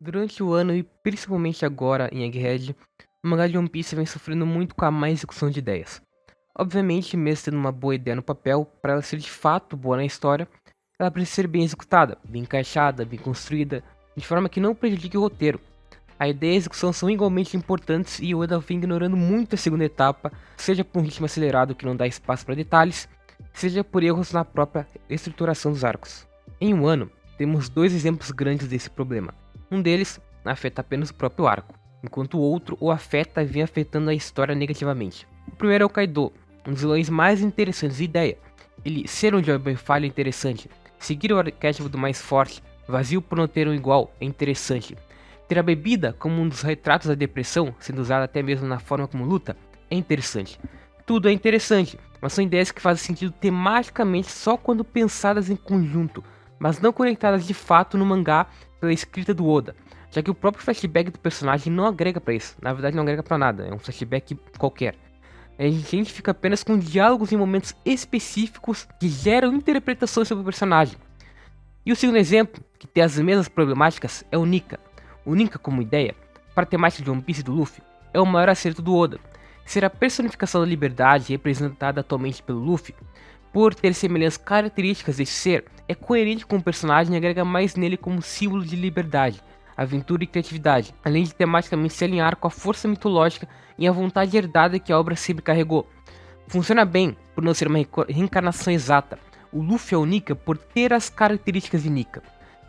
Durante o ano e principalmente agora em Egghead, o mangá de One Piece vem sofrendo muito com a má execução de ideias. Obviamente, mesmo tendo uma boa ideia no papel, para ela ser de fato boa na história, ela precisa ser bem executada, bem encaixada, bem construída, de forma que não prejudique o roteiro. A ideia e a execução são igualmente importantes e o Oda vem ignorando muito a segunda etapa, seja por um ritmo acelerado que não dá espaço para detalhes, seja por erros na própria estruturação dos arcos. Em um ano, temos dois exemplos grandes desse problema. Um deles afeta apenas o próprio arco, enquanto o outro o afeta e vem afetando a história negativamente. O primeiro é o Kaido, um dos vilões mais interessantes de ideia. Ele ser um Joy Boy falho é interessante, seguir o arquétipo do mais forte, vazio por não ter um igual, é interessante. Ter a bebida como um dos retratos da depressão, sendo usada até mesmo na forma como luta, é interessante. Tudo é interessante, mas são ideias que fazem sentido tematicamente só quando pensadas em conjunto, mas não conectadas de fato no mangá pela escrita do Oda, já que o próprio flashback do personagem não agrega pra isso, na verdade não agrega pra nada, é um flashback qualquer. A gente fica apenas com diálogos em momentos específicos que geram interpretações sobre o personagem. E o segundo exemplo, que tem as mesmas problemáticas, é o Nika. O Nika como ideia, para a temática de One Piece e do Luffy, é o maior acerto do Oda. Ser a personificação da liberdade representada atualmente pelo Luffy, por ter semelhantes características desse ser, é coerente com o personagem e agrega mais nele como símbolo de liberdade, aventura e criatividade, além de tematicamente se alinhar com a força mitológica e a vontade herdada que a obra sempre carregou. Funciona bem por não ser uma reencarnação exata. O Luffy é o Nika por ter as características de Nika.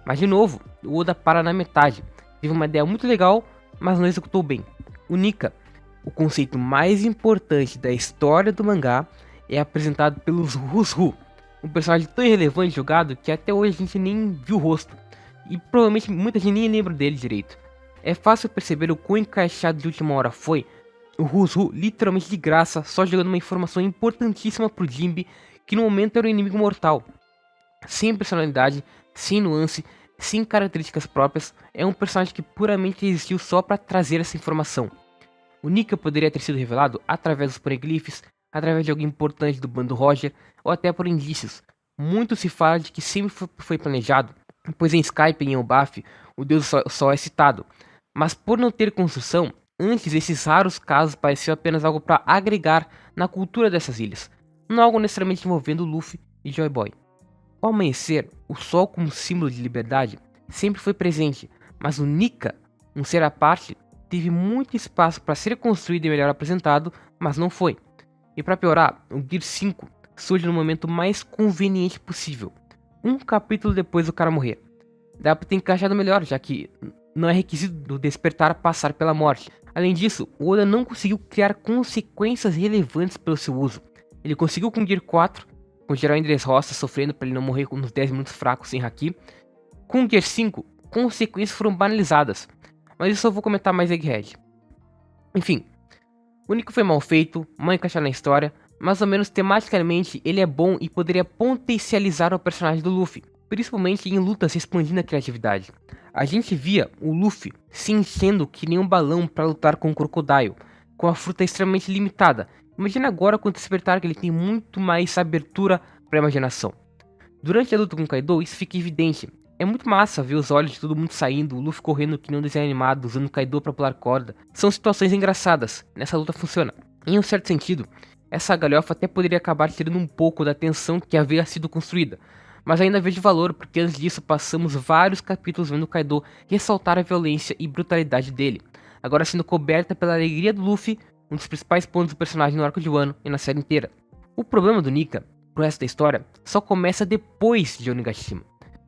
Mas de novo, o Oda para na metade. Teve uma ideia muito legal, mas não executou bem. O Nika, o conceito mais importante da história do mangá, é apresentado pelos Hushu, um personagem tão irrelevante jogado que até hoje a gente nem viu o rosto. E provavelmente muita gente nem lembra dele direito. É fácil perceber o quão encaixado de última hora foi. O Hushu literalmente de graça, só jogando uma informação importantíssima pro Jinbe, que no momento era um inimigo mortal. Sem personalidade, sem nuance, sem características próprias, é um personagem que puramente existiu só para trazer essa informação. O Nika poderia ter sido revelado através dos poneglyphs, através de alguém importante do bando Roger, ou até por indícios. Muito se fala de que sempre foi planejado, pois em Skype e em Elbaf, o deus do sol é citado. Mas por não ter construção, antes esses raros casos pareciam apenas algo para agregar na cultura dessas ilhas, não algo necessariamente envolvendo Luffy e Joy Boy. Ao amanhecer, o sol como símbolo de liberdade sempre foi presente, mas o Nika, um ser à parte, teve muito espaço para ser construído e melhor apresentado, mas não foi. E para piorar, o Gear 5 surge no momento mais conveniente possível, um capítulo depois do cara morrer. Dá para ter encaixado melhor, já que não é requisito do despertar passar pela morte. Além disso, o Oda não conseguiu criar consequências relevantes pelo seu uso. Ele conseguiu com o Gear 4, com geral em Dressrosa sofrendo para ele não morrer nos 10 minutos fracos sem Haki. Com o Gear 5, consequências foram banalizadas, mas isso eu vou comentar mais Egghead. Enfim, o Nico foi mal feito, mal encaixado na história, mas ao menos tematicamente ele é bom e poderia potencializar o personagem do Luffy, principalmente em lutas expandindo a criatividade. A gente via o Luffy se enchendo que nem um balão para lutar com o Crocodile, com a fruta extremamente limitada. Imagina agora com o despertar que ele tem muito mais abertura para a imaginação. Durante a luta com o Kaido, isso fica evidente. É muito massa ver os olhos de todo mundo saindo, o Luffy correndo que nem um desenho animado, usando o Kaido para pular corda. São situações engraçadas, nessa luta funciona. Em um certo sentido, essa galhofa até poderia acabar tirando um pouco da tensão que havia sido construída. Mas ainda vejo valor, porque antes disso passamos vários capítulos vendo o Kaido ressaltar a violência e brutalidade dele, agora sendo coberta pela alegria do Luffy, um dos principais pontos do personagem no arco de Wano e na série inteira. O problema do Nika, pro resto da história, só começa depois de Onigashima.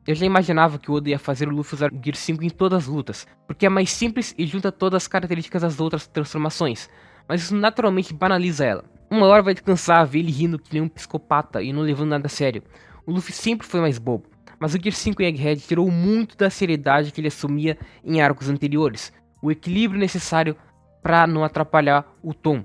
Eu já imaginava que o Oda ia fazer o Luffy usar o Gear 5 em todas as lutas, porque é mais simples e junta todas as características das outras transformações, mas isso naturalmente banaliza ela. Uma hora vai descansar ver ele rindo que nem um psicopata e não levando nada a sério. O Luffy sempre foi mais bobo, mas o Gear 5 em Egghead tirou muito da seriedade que ele assumia em arcos anteriores, o equilíbrio necessário para não atrapalhar o tom.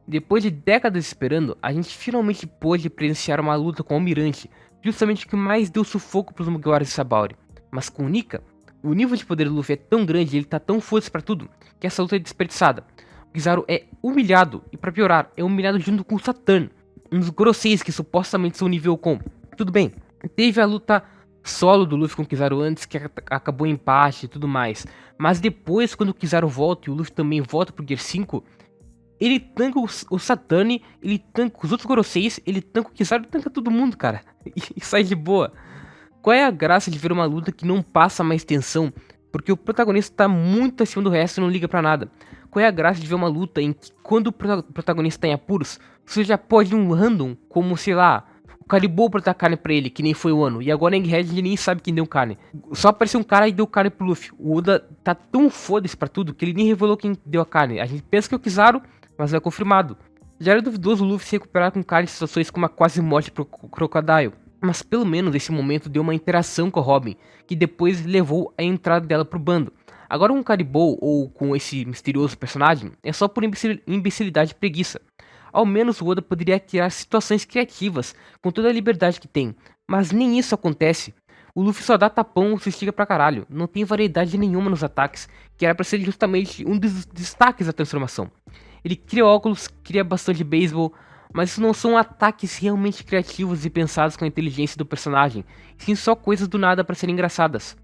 Depois de décadas esperando, a gente finalmente pôde presenciar uma luta com o Almirante, justamente o que mais deu sufoco para os Mugiwaras de Sabaody. Mas com o Nika, o nível de poder do Luffy é tão grande e ele tá tão forte para tudo, que essa luta é desperdiçada. O Kizaru é humilhado, e para piorar, é humilhado junto com o Saturn, um dos grosseis que supostamente são nível com. Tudo bem, teve a luta solo do Luffy com o Kizaru antes, que acabou em empate e tudo mais. Mas depois, quando o Kizaru volta e o Luffy também volta pro Gear 5, ele tanca o Saturn, ele tanca os outros Goroseis, ele tanca o Kizaru, tanca todo mundo, cara. E sai de boa. Qual é a graça de ver uma luta que não passa mais tensão? Porque o protagonista tá muito acima do resto e não liga pra nada. Qual é a graça de ver uma luta em que, quando o protagonista tá em apuros, você já pode ir um random, como, sei lá, o Caribou pra dar carne pra ele, que nem foi o ano. E agora em Egghead ele nem sabe quem deu carne. Só apareceu um cara e deu carne pro Luffy. O Oda tá tão foda-se pra tudo que ele nem revelou quem deu a carne. A gente pensa que é o Kizaru, mas não é confirmado. Já era duvidoso o Luffy se recuperar com carne em situações como a quase morte pro Crocodile. Mas pelo menos esse momento deu uma interação com a Robin, que depois levou a entrada dela pro bando. Agora com Caribou ou com esse misterioso personagem é só por imbecilidade e preguiça. Ao menos o Oda poderia criar situações criativas com toda a liberdade que tem, mas nem isso acontece. O Luffy só dá tapão ou se estiga pra caralho, não tem variedade nenhuma nos ataques, que era pra ser justamente um dos destaques da transformação. Ele cria óculos, cria bastão de beisebol, mas isso não são ataques realmente criativos e pensados com a inteligência do personagem, sim só coisas do nada para serem engraçadas.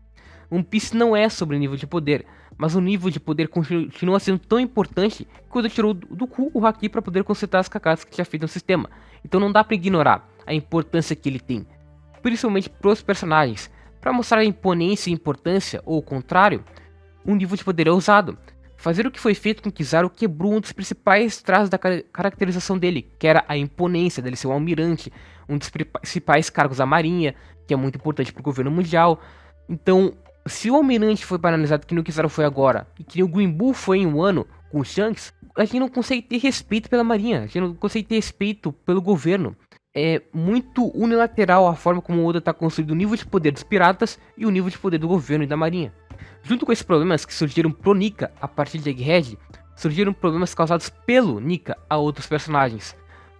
One Piece não é sobre nível de poder, mas o nível de poder continua sendo tão importante que Oda tirou do cu o Haki para poder consertar as cagadas que tinha feito no sistema, então não dá para ignorar a importância que ele tem, principalmente pros personagens. Para mostrar a imponência e importância, ou o contrário, um nível de poder é usado. Fazer o que foi feito com Kizaru quebrou um dos principais traços da caracterização dele, que era a imponência dele ser um almirante, um dos principais cargos da marinha, que é muito importante para o governo mundial. Então, se o almirante foi banalizado que nem o Kizaru foi agora, e que nem o Green Bull foi em um ano com o Shanks, a gente não consegue ter respeito pela marinha, a gente não consegue ter respeito pelo governo. É muito unilateral a forma como o Oda está construindo o nível de poder dos piratas e o nível de poder do governo e da marinha. Junto com esses problemas que surgiram pro Nika a partir de Egghead, surgiram problemas causados pelo Nika a outros personagens.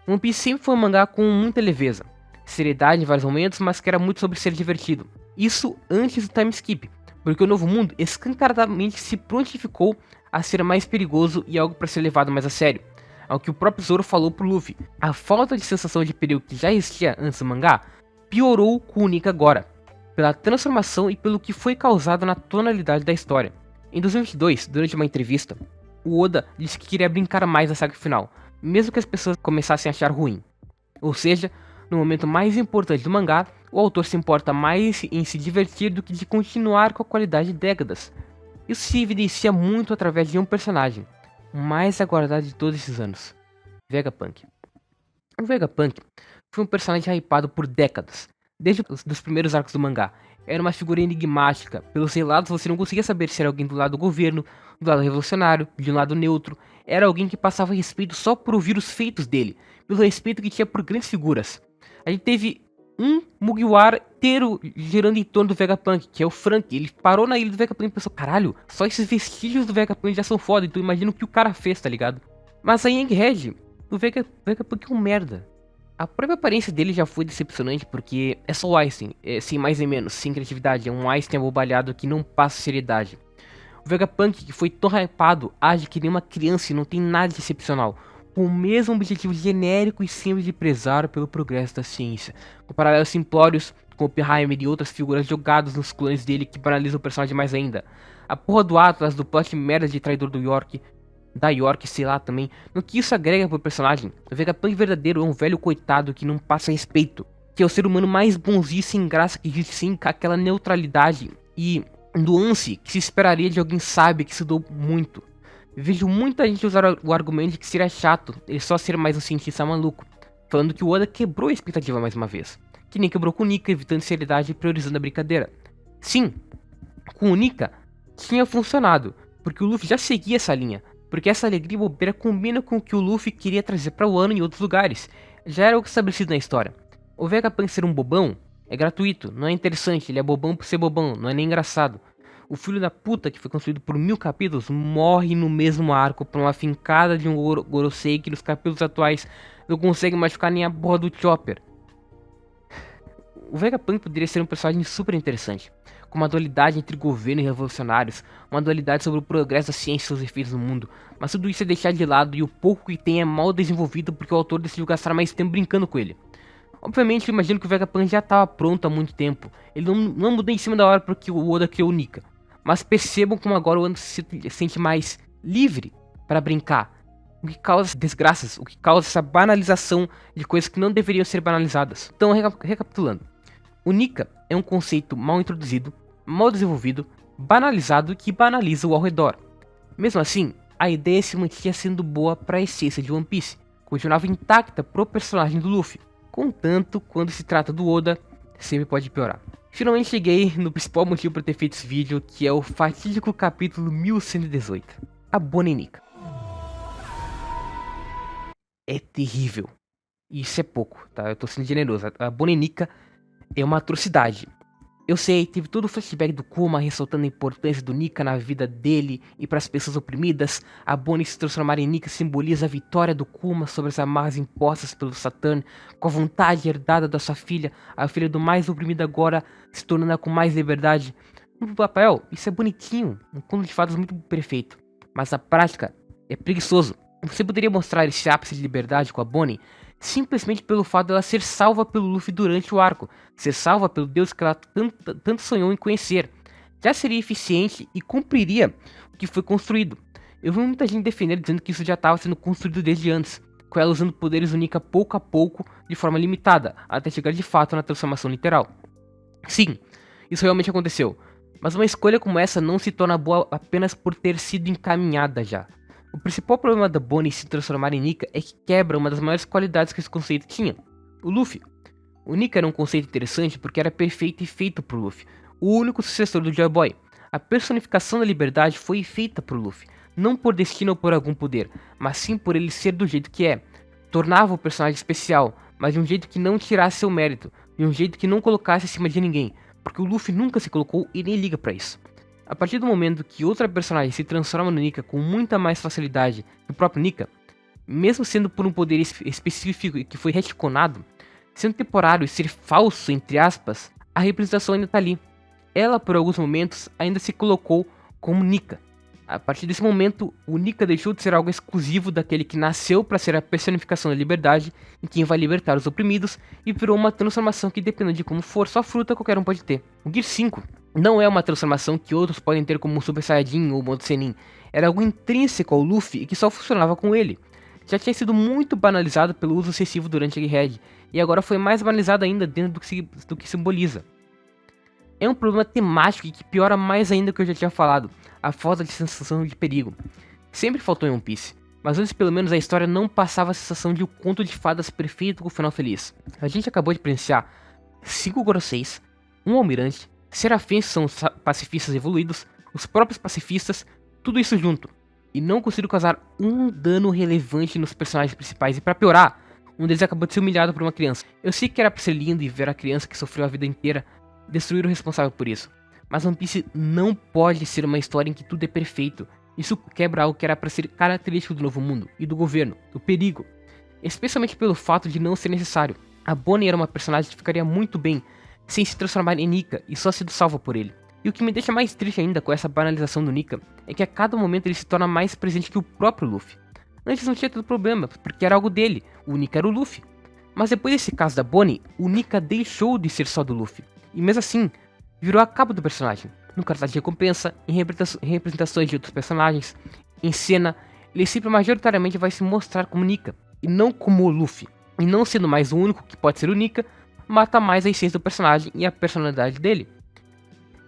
One Piece sempre foi um mangá com muita leveza, seriedade em vários momentos, mas que era muito sobre ser divertido. Isso antes do time skip, porque o Novo Mundo escancaradamente se prontificou a ser mais perigoso e algo para ser levado mais a sério. Ao que o próprio Zoro falou pro Luffy, a falta de sensação de perigo que já existia antes do mangá piorou com o Nika agora, pela transformação e pelo que foi causado na tonalidade da história. Em 2022, durante uma entrevista, o Oda disse que queria brincar mais na saga final, mesmo que as pessoas começassem a achar ruim. Ou seja, no momento mais importante do mangá, o autor se importa mais em se divertir do que de continuar com a qualidade de décadas. Isso se evidencia muito através de um personagem, o mais aguardado de todos esses anos, Vegapunk. O Vegapunk foi um personagem hypado por décadas, desde os primeiros arcos do mangá. Era uma figura enigmática. Pelos relatos você não conseguia saber se era alguém do lado do governo, do lado revolucionário, de um lado neutro. Era alguém que passava respeito só por ouvir os feitos dele, pelo respeito que tinha por grandes figuras. A gente teve um Mugiwara inteiro girando em torno do Vegapunk, que é o Frank. Ele parou na ilha do Vegapunk e pensou, caralho, só esses vestígios do Vegapunk já são foda, então imagina o que o cara fez, tá ligado? Mas aí em Egghead, o Vegapunk é um merda. A própria aparência dele já foi decepcionante, porque é só o Einstein, sem mais nem menos, sem criatividade, é um Einstein abobalhado que não passa seriedade. O Vegapunk, que foi tão hypado, age que nem uma criança e não tem nada de excepcional, com o mesmo objetivo genérico e simples de prezar pelo progresso da ciência, com paralelos simplórios com Oppenheimer e outras figuras jogadas nos clones dele que paralisam o personagem mais ainda. A porra do Atlas, do plot merda de traidor do York, da York, sei lá também, no que isso agrega pro personagem. O Vegapunk verdadeiro é um velho coitado que não passa respeito, que é o ser humano mais bonzinho e sem graça que existe, sem aquela neutralidade e nuance que se esperaria de alguém sábio que estudou muito. Vejo muita gente usar o argumento de que seria chato ele só ser mais um cientista maluco, falando que o Oda quebrou a expectativa mais uma vez, que nem quebrou com o Nika, evitando seriedade e priorizando a brincadeira. Sim, com o Nika tinha funcionado, porque o Luffy já seguia essa linha, porque essa alegria bobeira combina com o que o Luffy queria trazer para o ano em outros lugares. Já era algo estabelecido na história. O Vegapunk ser um bobão é gratuito, não é interessante, ele é bobão por ser bobão, não é nem engraçado. O filho da puta, que foi construído por 1000 capítulos, morre no mesmo arco por uma fincada de um Gorosei que nos capítulos atuais não consegue machucar nem a porra do Chopper. O Vegapunk poderia ser um personagem super interessante, com uma dualidade entre governo e revolucionários, uma dualidade sobre o progresso da ciência e seus efeitos no mundo, mas tudo isso é deixado de lado e o pouco que tem é mal desenvolvido porque o autor decidiu gastar mais tempo brincando com ele. Obviamente eu imagino que o Vegapunk já estava pronto há muito tempo, ele não mudou em cima da hora porque o Oda criou o Nika. Mas percebam como agora o Oda se sente mais livre para brincar, o que causa desgraças, o que causa essa banalização de coisas que não deveriam ser banalizadas. Então, recapitulando, o Nika é um conceito mal introduzido, mal desenvolvido, banalizado que banaliza o ao redor. Mesmo assim, a ideia se mantinha sendo boa para a essência de One Piece, continuava intacta pro personagem do Luffy. Contanto, quando se trata do Oda, sempre pode piorar. Finalmente cheguei no principal motivo para ter feito esse vídeo, que é o fatídico capítulo 1118, a Bonnie Nika. É terrível. E isso é pouco, tá? Eu tô sendo generoso. A Bonnie Nika é uma atrocidade. Eu sei, teve todo o flashback do Kuma ressaltando a importância do Nika na vida dele e para as pessoas oprimidas. A Bonnie se transformar em Nika simboliza a vitória do Kuma sobre as amarras impostas pelo Saturn, com a vontade herdada da sua filha, a filha do mais oprimido agora se tornando com mais liberdade. No papel, isso é bonitinho, um conto de fadas muito perfeito, mas na prática é preguiçoso. Você poderia mostrar esse ápice de liberdade com a Bonnie simplesmente pelo fato dela ser salva pelo Luffy durante o arco, ser salva pelo deus que ela tanto sonhou em conhecer. Já seria eficiente e cumpriria o que foi construído. Eu vi muita gente defender dizendo que isso já estava sendo construído desde antes, com ela usando poderes única pouco a pouco, de forma limitada, até chegar de fato na transformação literal. Sim, isso realmente aconteceu, mas uma escolha como essa não se torna boa apenas por ter sido encaminhada já. O principal problema da Bonnie se transformar em Nika é que quebra uma das maiores qualidades que esse conceito tinha, o Luffy. O Nika era um conceito interessante porque era perfeito e feito por Luffy, o único sucessor do Joy Boy. A personificação da liberdade foi feita por Luffy, não por destino ou por algum poder, mas sim por ele ser do jeito que é. Tornava o personagem especial, mas de um jeito que não tirasse seu mérito, de um jeito que não colocasse acima de ninguém, porque o Luffy nunca se colocou e nem liga pra isso. A partir do momento que outra personagem se transforma no Nika com muita mais facilidade que o próprio Nika, mesmo sendo por um poder específico que foi retconado, sendo temporário e ser falso, entre aspas, a representação ainda tá ali. Ela, por alguns momentos, ainda se colocou como Nika. A partir desse momento, o Nika deixou de ser algo exclusivo daquele que nasceu para ser a personificação da liberdade e quem vai libertar os oprimidos, e virou uma transformação que, dependendo de como for, só fruta qualquer um pode ter. O Gear 5 não é uma transformação que outros podem ter como Super Saiyajin ou modo Senin. Era algo intrínseco ao Luffy e que só funcionava com ele. Já tinha sido muito banalizado pelo uso excessivo durante a Egghead, e agora foi mais banalizado ainda dentro do que simboliza. É um problema temático e que piora mais ainda o que eu já tinha falado, a falta de sensação de perigo. Sempre faltou em One Piece, mas antes pelo menos a história não passava a sensação de um conto de fadas perfeito com o final feliz. A gente acabou de presenciar 5 Goroseis, um almirante, serafins que são pacifistas evoluídos, os próprios pacifistas, tudo isso junto. E não conseguiram causar um dano relevante nos personagens principais, e para piorar, um deles acabou de ser humilhado por uma criança. Eu sei que era pra ser lindo e ver a criança que sofreu a vida inteira destruir o responsável por isso, mas One Piece não pode ser uma história em que tudo é perfeito. Isso quebra algo que era para ser característico do Novo Mundo e do governo, do perigo, especialmente pelo fato de não ser necessário. A Bonnie era uma personagem que ficaria muito bem sem se transformar em Nika e só sendo salva por ele. E o que me deixa mais triste ainda com essa banalização do Nika é que a cada momento ele se torna mais presente que o próprio Luffy. Antes não tinha tanto problema, porque era algo dele, o Nika era o Luffy. Mas depois desse caso da Bonnie, o Nika deixou de ser só do Luffy. E mesmo assim, virou a capa do personagem. No cartaz de recompensa, em representações de outros personagens, em cena, ele sempre majoritariamente vai se mostrar como Nika, e não como o Luffy. E não sendo mais o único que pode ser o Nika, mata mais a essência do personagem e a personalidade dele.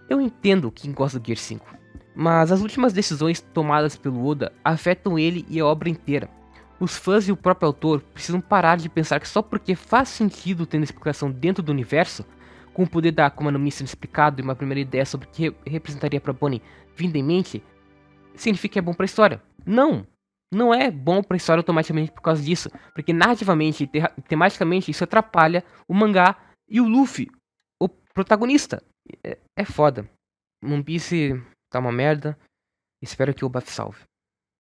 Eu entendo quem gosta do Gear 5, mas as últimas decisões tomadas pelo Oda afetam ele e a obra inteira. Os fãs e o próprio autor precisam parar de pensar que só porque faz sentido tendo explicação dentro do universo, com o poder da Akuma no Mi sendo explicado e uma primeira ideia sobre o que representaria para Bonnie vindo em mente, significa que é bom para a história. Não! Não é bom para a história automaticamente por causa disso, porque narrativamente e tematicamente isso atrapalha o mangá e o Luffy, o protagonista. É foda. One Piece tá uma merda, espero que o Buff salve.